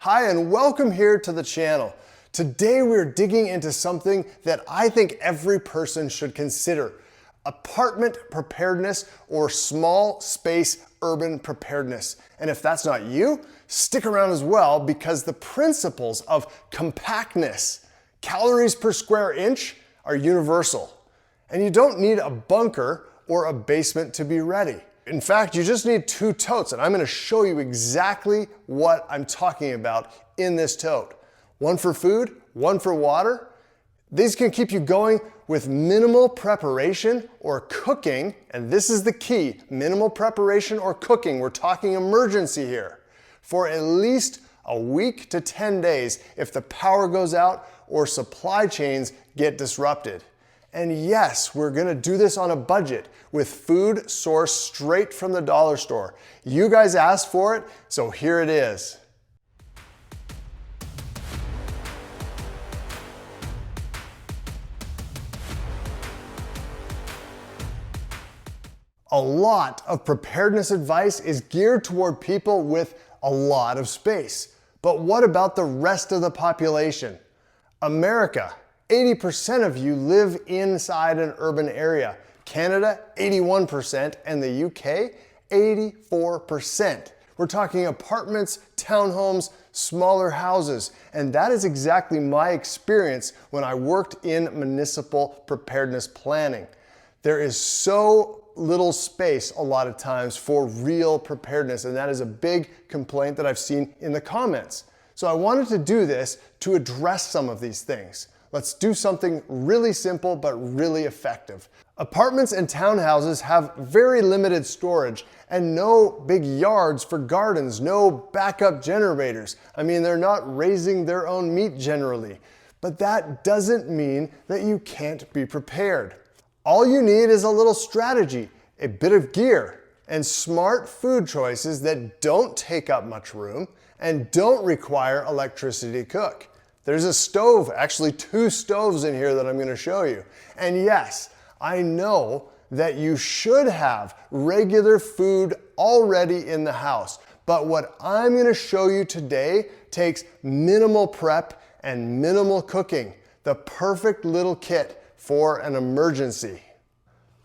Hi, and welcome here to the channel. Today we're digging into something that I think every person should consider: apartment preparedness or small space urban preparedness. And if that's not you, stick around as well, because the principles of compactness, calories per square inch, are universal. And you don't need a bunker or a basement to be ready. In fact, you just need 2 totes, and I'm gonna show you exactly what I'm talking about in this tote. One for food, one for water. These can keep you going with minimal preparation or cooking, and this is the key: minimal preparation or cooking. We're talking emergency here. For at least a week to 10 days if the power goes out or supply chains get disrupted. And yes, we're gonna do this on a budget with food sourced straight from the dollar store. You guys asked for it, so here it is. A lot of preparedness advice is geared toward people with a lot of space. But what about the rest of the population? America, 80% of you live inside an urban area. Canada, 81%, and the UK, 84%. We're talking apartments, townhomes, smaller houses, and that is exactly my experience when I worked in municipal preparedness planning. There is so little space a lot of times for real preparedness, and that is a big complaint that I've seen in the comments. So I wanted to do this to address some of these things. Let's do something really simple but really effective. Apartments and townhouses have very limited storage and no big yards for gardens, no backup generators. I mean, they're not raising their own meat generally, but that doesn't mean that you can't be prepared. All you need is a little strategy, a bit of gear, and smart food choices that don't take up much room and don't require electricity to cook. There's a stove, actually 2 stoves in here that I'm gonna show you. And yes, I know that you should have regular food already in the house, but what I'm gonna show you today takes minimal prep and minimal cooking, the perfect little kit for an emergency.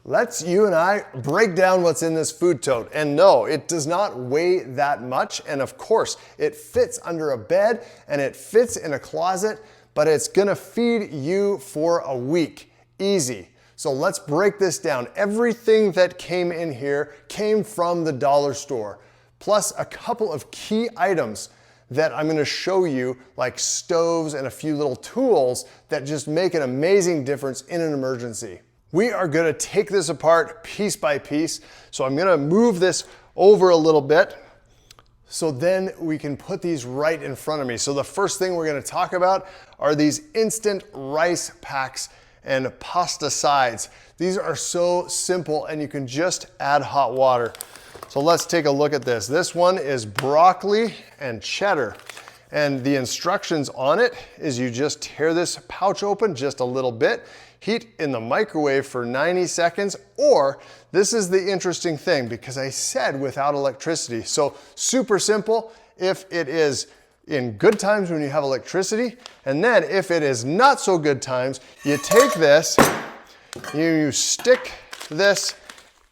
Let's you and I break down what's in this food tote. And no, it does not weigh that much. And of course, it fits under a bed and it fits in a closet, but it's gonna feed you for a week, easy. So let's break this down. Everything that came in here came from the dollar store, plus a couple of key items that I'm gonna show you, like stoves and a few little tools that just make an amazing difference in an emergency. We are gonna take this apart piece by piece. So I'm gonna move this over a little bit so then we can put these right in front of me. So the first thing we're gonna talk about are these instant rice packs and pasta sides. These are so simple and you can just add hot water. So let's take a look at this. This one is broccoli and cheddar. And the instructions on it is you just tear this pouch open just a little bit, heat in the microwave for 90 seconds, or this is the interesting thing, because I said without electricity. So super simple if it is in good times when you have electricity, and then if it is not so good times, you take this, you stick this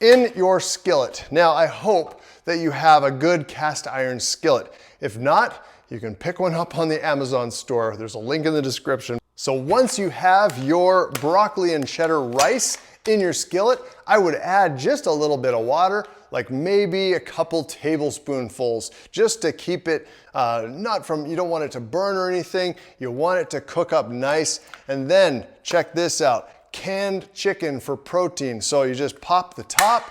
in your skillet. Now, I hope that you have a good cast iron skillet. If not, you can pick one up on the Amazon store. There's a link in the description. So once you have your broccoli and cheddar rice in your skillet, I would add just a little bit of water, like maybe a couple tablespoonfuls, just to keep it you don't want it to burn or anything. You want it to cook up nice. And then check this out. Canned chicken for protein. So you just pop the top,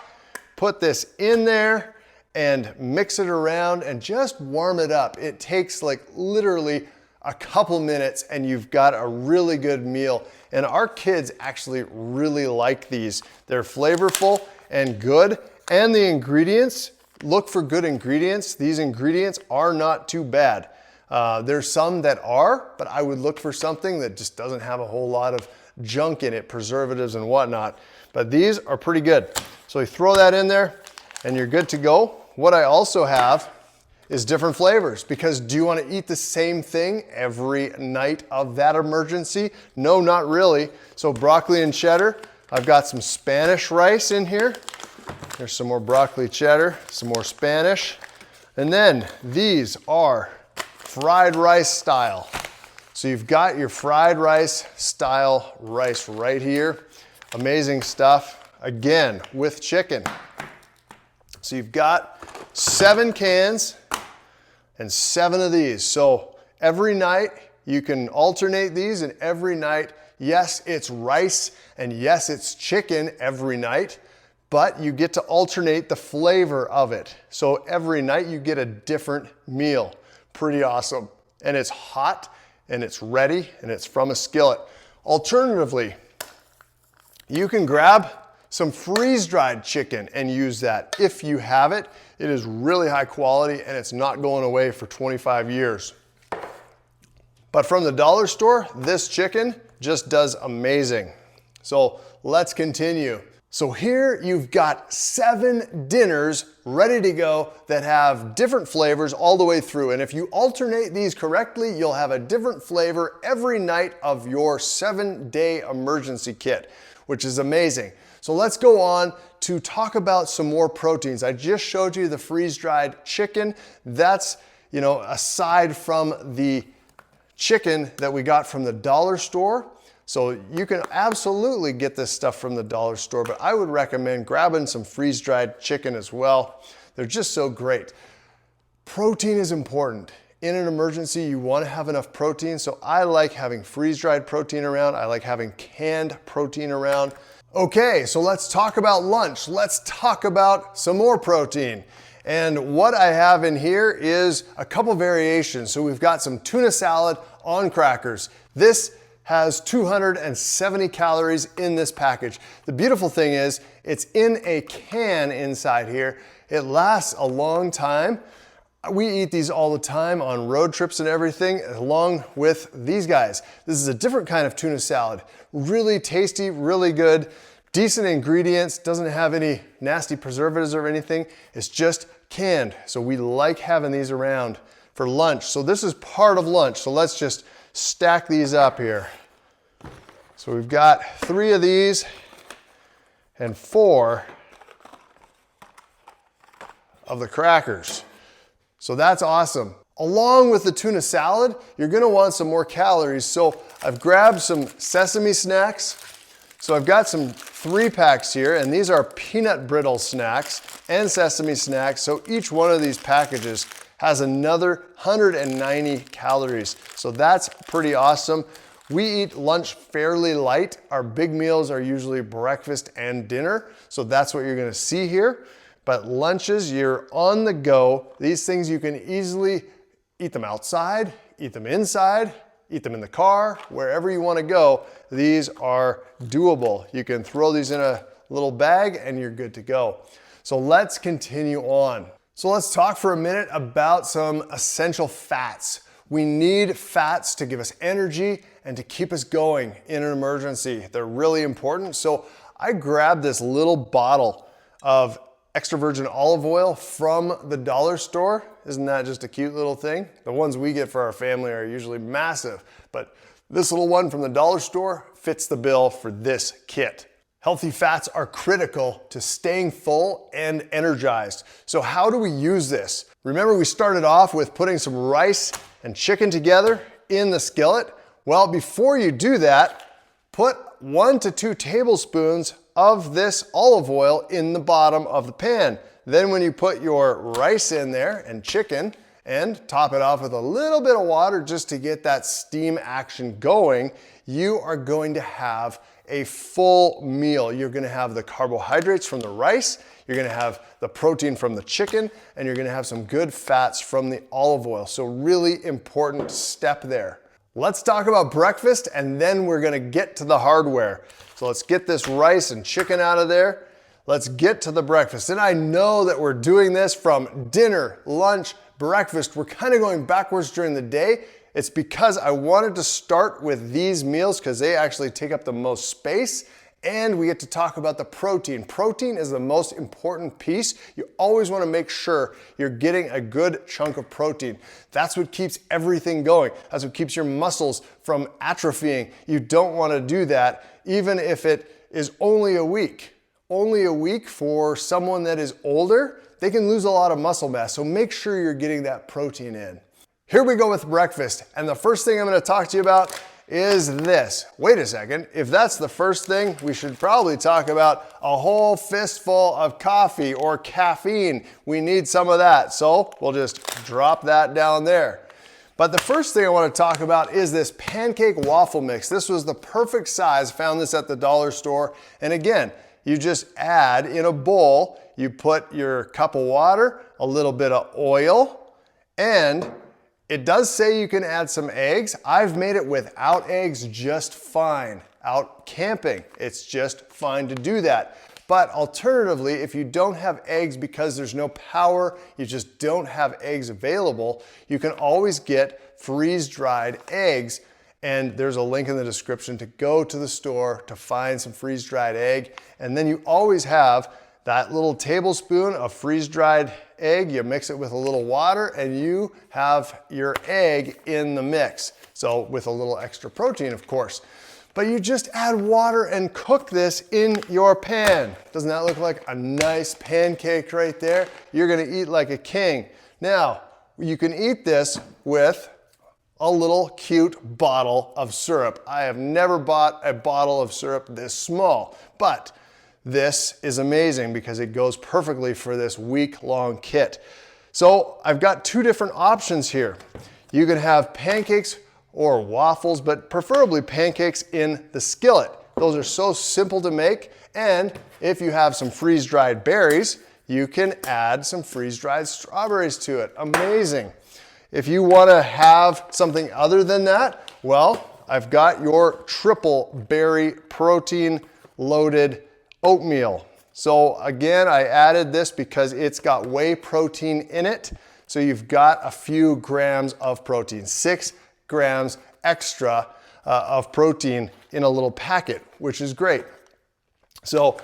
put this in there, and mix it around and just warm it up. It takes like literally a couple minutes and you've got a really good meal. And our kids actually really like these. They're flavorful and good. And the ingredients, look for good ingredients. These ingredients are not too bad. There's some that are, but I would look for something that just doesn't have a whole lot of junk in it, preservatives and whatnot. But these are pretty good. So you throw that in there and you're good to go. What I also have is different flavors, because do you want to eat the same thing every night of that emergency? No, not really. So broccoli and cheddar. I've got some Spanish rice in here. There's some more broccoli cheddar, some more Spanish. And then these are fried rice style. So you've got your fried rice style rice right here. Amazing stuff. Again, with chicken. So you've got 7 cans and 7 of these. So every night you can alternate these, and every night, yes, it's rice and yes, it's chicken every night, but you get to alternate the flavor of it. So every night you get a different meal. Pretty awesome. And it's hot and it's ready and it's from a skillet. Alternatively, you can grab some freeze-dried chicken and use that if you have it. It is really high quality and it's not going away for 25 years. But from the dollar store, this chicken just does amazing. So let's continue. So here you've got 7 dinners ready to go that have different flavors all the way through. And if you alternate these correctly, you'll have a different flavor every night of your 7-day emergency kit, which is amazing. So let's go on to talk about some more proteins. I just showed you the freeze-dried chicken. That's, aside from the chicken that we got from the dollar store. So you can absolutely get this stuff from the dollar store, but I would recommend grabbing some freeze-dried chicken as well. They're just so great. Protein is important. In an emergency, you want to have enough protein. So I like having freeze-dried protein around. I like having canned protein around. Okay, so let's talk about lunch. Let's talk about some more protein. And what I have in here is a couple variations. So we've got some tuna salad on crackers. This has 270 calories in this package. The beautiful thing is it's in a can inside here. It lasts a long time. We eat these all the time on road trips and everything, along with these guys. This is a different kind of tuna salad. Really tasty, really good, decent ingredients, doesn't have any nasty preservatives or anything. It's just canned. So we like having these around for lunch. So this is part of lunch. So let's just stack these up here. So we've got 3 of these and 4 of the crackers. So that's awesome. Along with the tuna salad, you're gonna want some more calories. So I've grabbed some sesame snacks. So I've got some 3-packs here, and these are peanut brittle snacks and sesame snacks. So each one of these packages has another 190 calories. So that's pretty awesome. We eat lunch fairly light. Our big meals are usually breakfast and dinner. So that's what you're gonna see here. But lunches, you're on the go. These things you can easily eat them outside, eat them inside, eat them in the car, wherever you want to go. These are doable. You can throw these in a little bag and you're good to go. So let's continue on. So let's talk for a minute about some essential fats. We need fats to give us energy and to keep us going in an emergency. They're really important. So I grabbed this little bottle of extra virgin olive oil from the dollar store. Isn't that just a cute little thing? The ones we get for our family are usually massive, but this little one from the dollar store fits the bill for this kit. Healthy fats are critical to staying full and energized. So how do we use this? Remember, we started off with putting some rice and chicken together in the skillet. Well, before you do that, put 1 to 2 tablespoons of this olive oil in the bottom of the pan. Then when you put your rice in there and chicken and top it off with a little bit of water just to get that steam action going, you are going to have a full meal. You're gonna have the carbohydrates from the rice, you're gonna have the protein from the chicken, and you're gonna have some good fats from the olive oil. So really important step there. Let's talk about breakfast and then we're gonna get to the hardware. So let's get this rice and chicken out of there. Let's get to the breakfast. And I know that we're doing this from dinner, lunch, breakfast. We're kind of going backwards during the day. It's because I wanted to start with these meals because they actually take up the most space and we get to talk about the protein. Protein is the most important piece. You always want to make sure you're getting a good chunk of protein. That's what keeps everything going. That's what keeps your muscles from atrophying. You don't want to do that, even if it is only a week. Only a week for someone that is older, they can lose a lot of muscle mass. So make sure you're getting that protein in. Here we go with breakfast. And the first thing I'm going to talk to you about is this. Wait a second. If that's the first thing, we should probably talk about a whole fistful of coffee or caffeine. We need some of that. So we'll just drop that down there. But the first thing I want to talk about is this pancake waffle mix. This was the perfect size. Found this at the dollar store. And again, you just add in a bowl, you put your cup of water, a little bit of oil, and it does say you can add some eggs. I've made it without eggs just fine. Out camping, it's just fine to do that. But alternatively, if you don't have eggs because there's no power, you just don't have eggs available, you can always get freeze-dried eggs. And there's a link in the description to go to the store to find some freeze-dried egg. And then you always have that little tablespoon of freeze-dried egg. You mix it with a little water and you have your egg in the mix. So with a little extra protein, of course. But you just add water and cook this in your pan. Doesn't that look like a nice pancake right there? You're gonna eat like a king. Now, you can eat this with a little cute bottle of syrup. I have never bought a bottle of syrup this small, but this is amazing because it goes perfectly for this week-long kit. So I've got two different options here. You can have pancakes or waffles, but preferably pancakes in the skillet. Those are so simple to make, and if you have some freeze-dried berries, you can add some freeze-dried strawberries to it. Amazing. If you want to have something other than that, well, I've got your triple berry protein loaded oatmeal. So again, I added this because it's got whey protein in it. So you've got a few grams of protein, 6 grams extra of protein in a little packet, which is great. So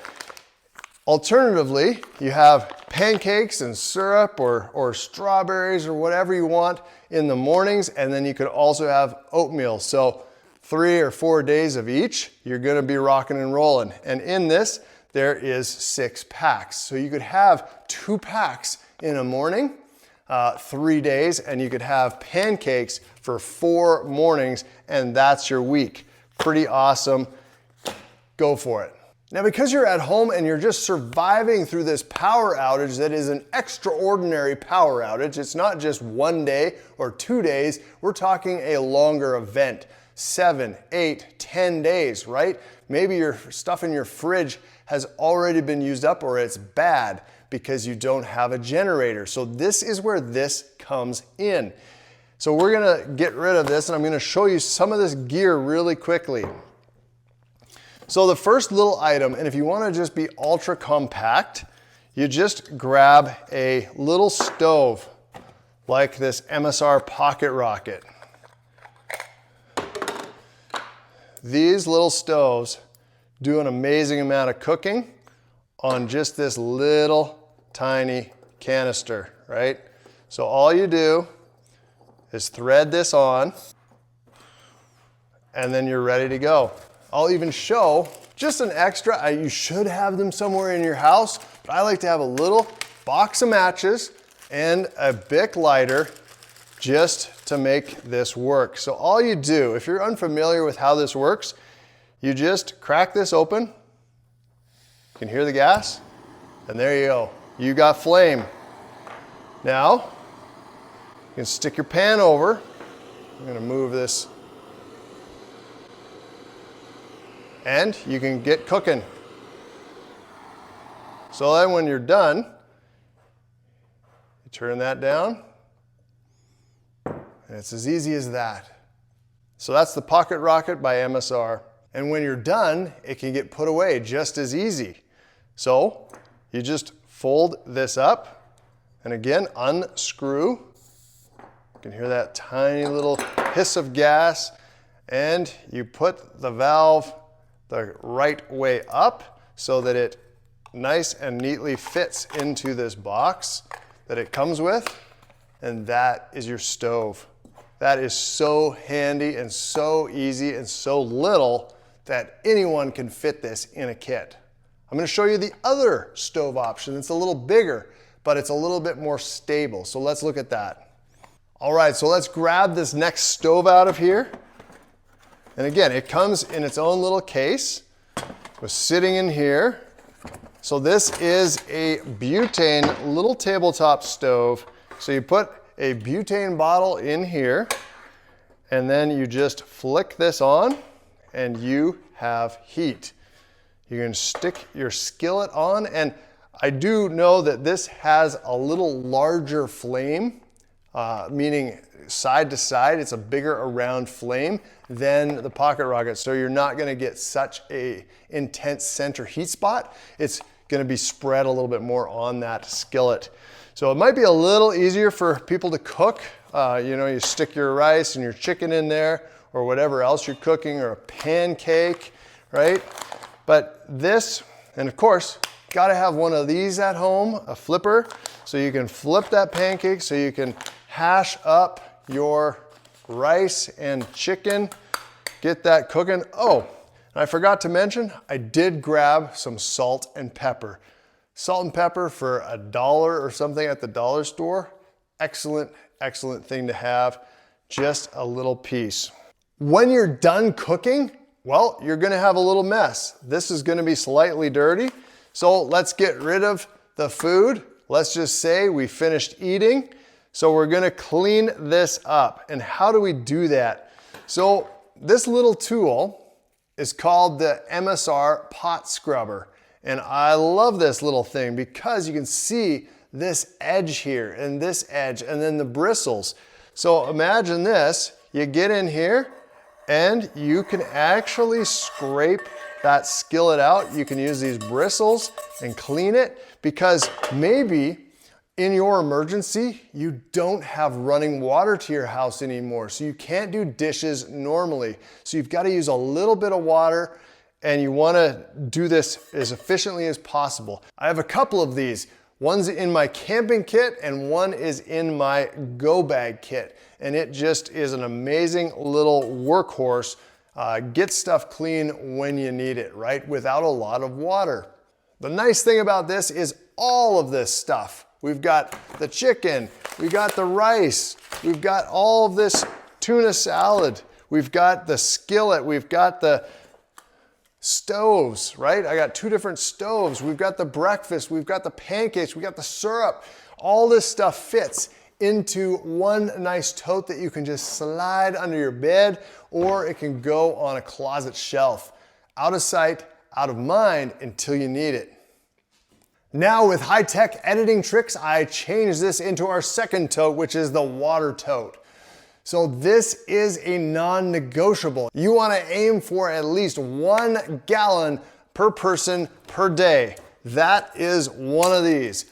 alternatively, you have pancakes and syrup or strawberries or whatever you want in the mornings, and then you could also have oatmeal. So 3 or 4 days of each, you're gonna be rocking and rolling. And in this, there is 6 packs. So you could have 2 packs in a morning, 3 days, and you could have pancakes for 4 mornings, and that's your week. Pretty awesome. Go for it. Now, because you're at home and you're just surviving through this power outage that is an extraordinary power outage, it's not just 1 day or 2 days, we're talking a longer event, 7, 8, 10 days, right? Maybe your stuff in your fridge has already been used up or it's bad because you don't have a generator. So this is where this comes in. So we're gonna get rid of this and I'm gonna show you some of this gear really quickly. So the first little item, and if you want to just be ultra compact, you just grab a little stove like this MSR Pocket Rocket. These little stoves do an amazing amount of cooking on just this little tiny canister, right? So all you do is thread this on and then you're ready to go. I'll even show just an extra, you should have them somewhere in your house, but I like to have a little box of matches and a Bic lighter just to make this work. So all you do, if you're unfamiliar with how this works, you just crack this open, you can hear the gas, and there you go. You got flame. Now, you can stick your pan over. I'm gonna move this. And you can get cooking. So then when you're done, you turn that down, and it's as easy as that. So that's the Pocket Rocket by MSR. And when you're done, it can get put away just as easy. So you just fold this up, and again, unscrew. You can hear that tiny little hiss of gas, and you put the valve the right way up so that it nice and neatly fits into this box that it comes with. And that is your stove. That is so handy and so easy and so little that anyone can fit this in a kit. I'm going to show you the other stove option. It's a little bigger, but it's a little bit more stable. So let's look at that. All right, so let's grab this next stove out of here. And again, it comes in its own little case. It's sitting in here. So this is a butane little tabletop stove. So you put a butane bottle in here, and then you just flick this on, and you have heat. You can stick your skillet on, and I do know that this has a little larger flame, meaning side to side, it's a bigger around flame than the pocket rocket. So you're not gonna get such a intense center heat spot. It's gonna be spread a little bit more on that skillet. So it might be a little easier for people to cook. You know, you stick your rice and your chicken in there or whatever else you're cooking, or a pancake, right? But this, and of course, gotta have one of these at home, a flipper, so you can flip that pancake, so you can hash up your rice and chicken, get that cooking. Oh, and I forgot to mention, I did grab some salt and pepper. Salt and pepper for $1 or something at the dollar store. Excellent, excellent thing to have. Just a little piece. When you're done cooking, well, you're gonna have a little mess. This is gonna be slightly dirty. So let's get rid of the food. Let's just say we finished eating. So we're gonna clean this up. And how do we do that? So this little tool is called the MSR pot scrubber. And I love this little thing because you can see this edge here and this edge and then the bristles. So imagine this, you get in here and you can actually scrape that skillet out. You can use these bristles and clean it, because maybe in your emergency, you don't have running water to your house anymore. So you can't do dishes normally. So you've got to use a little bit of water, and you want to do this as efficiently as possible. I have a couple of these. One's in my camping kit and one is in my go bag kit. And it just is an amazing little workhorse. Get stuff clean when you need it, right? Without a lot of water. The nice thing about this is all of this stuff. We've got the chicken, we've got the rice, we've got all of this tuna salad, we've got the skillet, we've got the stoves, right? I got 2 different stoves. We've got the breakfast, we've got the pancakes, we've got the syrup. All this stuff fits into one nice tote that you can just slide under your bed, or it can go on a closet shelf. Out of sight, out of mind until you need it. Now with high-tech editing tricks, I changed this into our second tote, which is the water tote. So this is a non-negotiable. You want to aim for at least 1 gallon per person per day. That is one of these.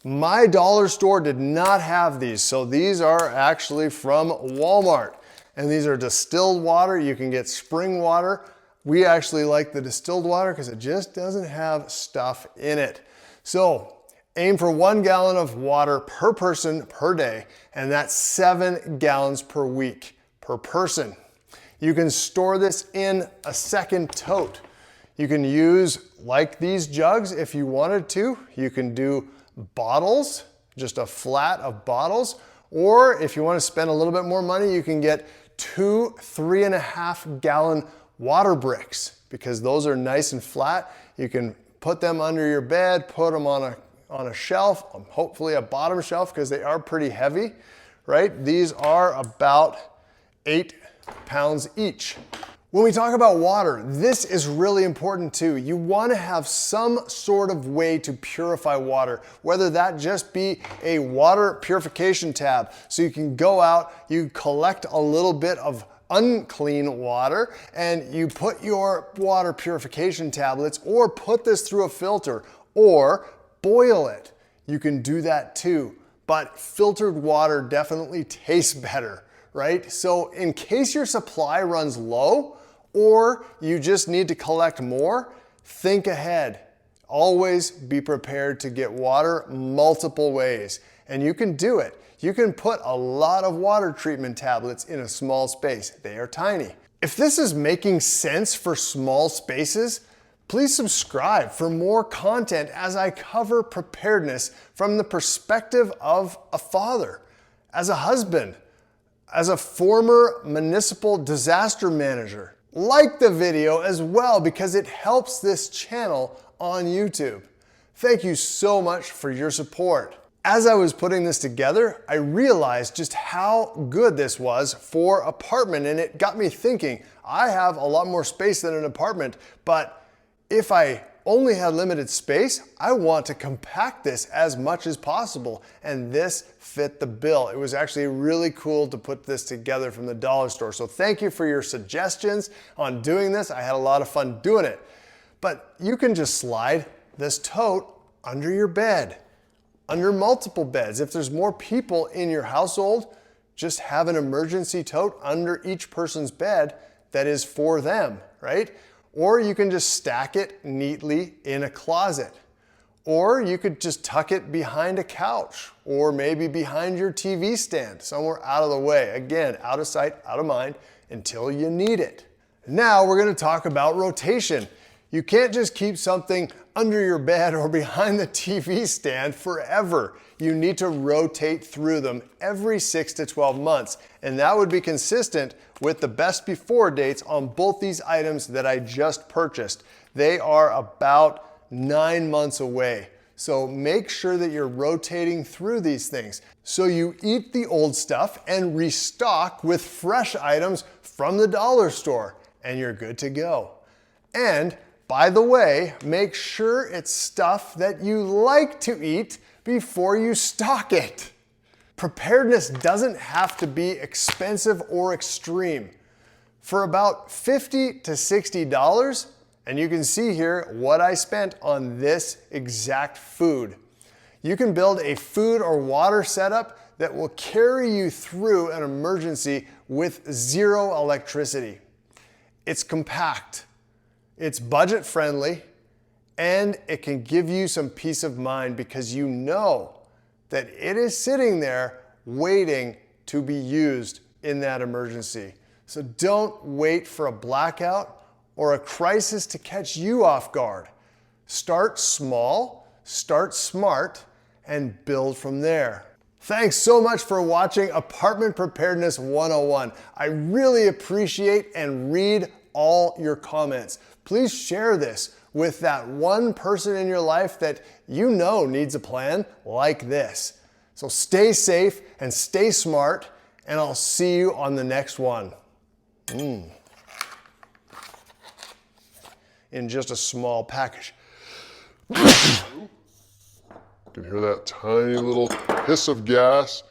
My dollar store did not have these, so these are actually from Walmart. And these are distilled water. You can get spring water. We actually like the distilled water because it just doesn't have stuff in it. So aim for 1 gallon of water per person per day, and that's 7 gallons per week per person. You can store this in a second tote. You can use, like these jugs, if you wanted to. You can do bottles, just a flat of bottles, or if you want to spend a little bit more money, you can get 2 3.5 gallon water bricks, because those are nice and flat. You can put them under your bed, put them on a shelf, hopefully a bottom shelf, because they are pretty heavy, right? These are about 8 pounds each. When we talk about water, this is really important too. You want to have some sort of way to purify water, whether that just be a water purification tab. So you can go out, you collect a little bit of unclean water, and you put your water purification tablets, or put this through a filter, or boil it. You can do that too. But filtered water definitely tastes better, right? So in case your supply runs low, or you just need to collect more, think ahead. Always be prepared to get water multiple ways, and you can do it. You can put a lot of water treatment tablets in a small space. They are tiny. If this is making sense for small spaces, please subscribe for more content as I cover preparedness from the perspective of a father, as a husband, as a former municipal disaster manager. Like the video as well because it helps this channel on YouTube. Thank you so much for your support. As I was putting this together, I realized just how good this was for apartment, and it got me thinking, I have a lot more space than an apartment, but if I only had limited space, I want to compact this as much as possible, and this fit the bill. It was actually really cool to put this together from the dollar store. So thank you for your suggestions on doing this. I had a lot of fun doing it. But you can just slide this tote under your bed, under multiple beds. If there's more people in your household, just have an emergency tote under each person's bed that is for them, right? Or you can just stack it neatly in a closet. Or you could just tuck it behind a couch, or maybe behind your TV stand, somewhere out of the way. Again, out of sight, out of mind, until you need it. Now we're gonna talk about rotation. You can't just keep something under your bed or behind the TV stand forever. You need to rotate through them every 6 to 12 months. And that would be consistent with the best before dates on both these items that I just purchased. They are about 9 months away. So make sure that you're rotating through these things. So you eat the old stuff and restock with fresh items from the dollar store, and you're good to go. And by the way, make sure it's stuff that you like to eat before you stock it. Preparedness doesn't have to be expensive or extreme. For about $50 to $60, and you can see here what I spent on this exact food. You can build a food or water setup that will carry you through an emergency with zero electricity. It's compact. It's budget friendly, and it can give you some peace of mind because you know that it is sitting there waiting to be used in that emergency. So don't wait for a blackout or a crisis to catch you off guard. Start small, start smart, and build from there. Thanks so much for watching Apartment Preparedness 101. I really appreciate and read all your comments. Please share this with that one person in your life that you know needs a plan like this. So stay safe and stay smart, and I'll see you on the next one. In just a small package. You can hear that tiny little hiss of gas.